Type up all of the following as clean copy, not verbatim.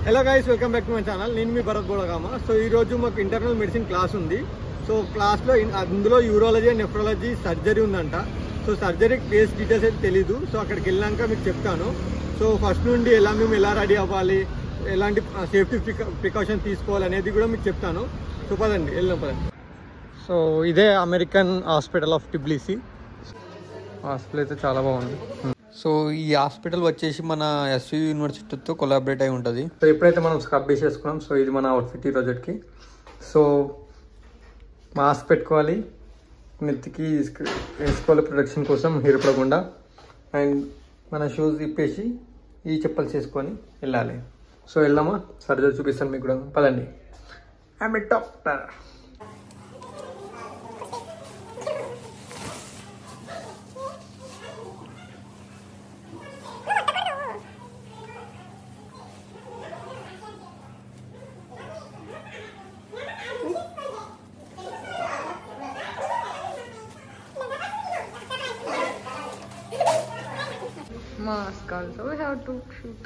Hello guys, welcome back to my channel. నేను మీ Bharat బోడగామ. So ఈరోజు మాకు ఇంటర్నల్ మెడిసిన్ క్లాస్ ఉంది. సో క్లాస్లో అందులో యూరాలజీ అండ్ నెఫ్రాలజీ సర్జరీ ఉందంట. సో సర్జరీ కేస్ డీటెయిల్స్ అయితే తెలీదు. సో అక్కడికి వెళ్ళాక మీకు చెప్తాను. సో ఫస్ట్ నుండి మేము ఎలా రెడీ అవ్వాలి, ఎలాంటి సేఫ్టీ ప్రికాషన్ తీసుకోవాలి అనేది కూడా మీకు చెప్తాను. సో పదండి, వెళ్దాం పదండి. సో ఇదే అమెరికన్ హాస్పిటల్ ఆఫ్ టిబ్లిసీ. హాస్పిటల్ అయితే చాలా బాగుంది. సో ఈ హాస్పిటల్ వచ్చేసి మన ఎస్వి యూనివర్సిటీతో కొలాబరేట్ అయి ఉంటుంది. సో ఎప్పుడైతే మనం స్క్రబ్ వేసేసుకున్నాం, సో ఇది మన అవుట్ఫిట్ ఈ రోజుకి. సో మాస్క్ పెట్టుకోవాలి, నెత్తికి వేసుకోవాలి ప్రొటెక్షన్ కోసం హెయిర్ పడకుండా. అండ్ మన షూస్ ఇప్పేసి ఈ చెప్పలు చేసుకొని వెళ్ళాలి. సో వెళ్దామా, సర్జరీ చూపిస్తాను మీకు కూడా. పదండి. I'm a doctor. Mask also we have to shoot.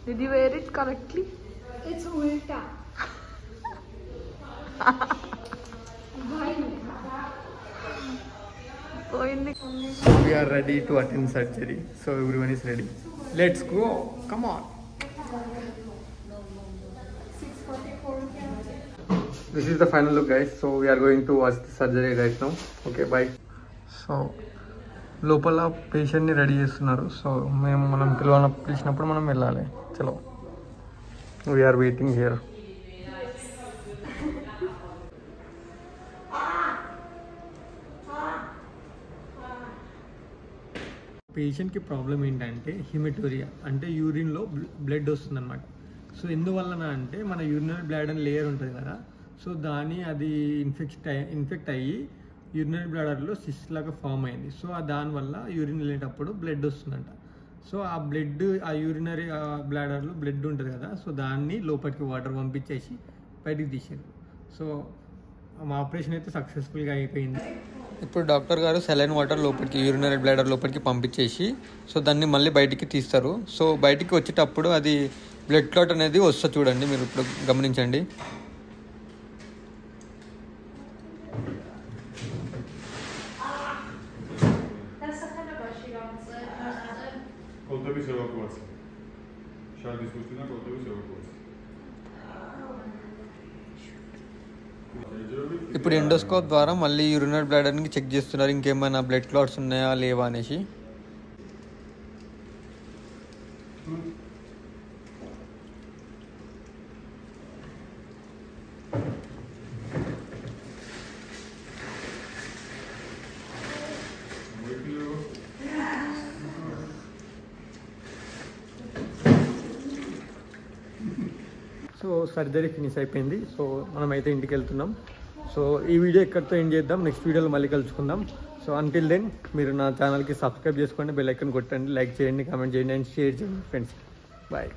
Did you wear it correctly? It's ulta. So in the We are ready to attend surgery. So everyone is ready. Let's go. Come on. 6:44. This is the final look, guys. So we are going to watch the surgery right now. Okay, bye. So లోపల పేషెంట్ని ready చేస్తున్నారు. So మనం పిలిచినప్పుడు మనం వెళ్ళాలి. చలో, we are waiting here. పేషెంట్కి problem ఏంటంటే హిమెటోరియా, అంటే యూరిన్లో బ్లడ్ వస్తుందన్నమాట. సో ఎందువలన అంటే మన యూరినరీ బ్లాడర్ లేయర్ ఉంటుంది కదా, సో అది ఇన్ఫెక్ట్ అయ్యి యూరినరీ బ్లాడర్లో సిస్ట్ లాగా ఫామ్ అయింది. సో దానివల్ల యూరిన్ వెళ్ళేటప్పుడు బ్లడ్ వస్తుందంట. సో ఆ యూరినరీ బ్లాడర్లో బ్లడ్ ఉంటుంది కదా, సో దాన్ని లోపలికి వాటర్ పంపించేసి బయటికి తీసారు. సో మా ఆపరేషన్ అయితే సక్సెస్ఫుల్గా అయిపోయింది. ఇప్పుడు డాక్టర్ గారు సెలైన్ వాటర్ లోపలికి యూరినరీ బ్లాడర్ లోపలికి పంపించేసి సో దాన్ని మళ్ళీ బయటికి తీస్తారు. సో బయటికి వచ్చేటప్పుడు అది బ్లడ్ క్లాట్ అనేది వస్తుంది. చూడండి, మీరు ఇప్పుడు గమనించండి. ఇప్పుడు ఎండోస్కోప్ ద్వారా మళ్ళీ యూరినరీ బ్లాడర్ని చెక్ చేస్తున్నారు, ఇంకేమైనా బ్లడ్ క్లాట్స్ ఉన్నాయా లేవా అనేసి. సో సర్జరీ ఫినిష్ అయిపోయింది. సో మనమైతే ఇంటికి వెళ్తున్నాం. సో ఈ వీడియో ఇక్కడితో ఎండ్ చేద్దాం. నెక్స్ట్ వీడియోలో మళ్ళీ కలుసుకుందాం. సో అంటిల్ దెన్ మీరు నా ఛానల్కి సబ్స్క్రైబ్ చేసుకోండి, బెల్ ఐకాన్ కొట్టండి, లైక్ చేయండి, కామెంట్ చేయండి అండ్ షేర్ చేయండి ఫ్రెండ్స్. బాయ్.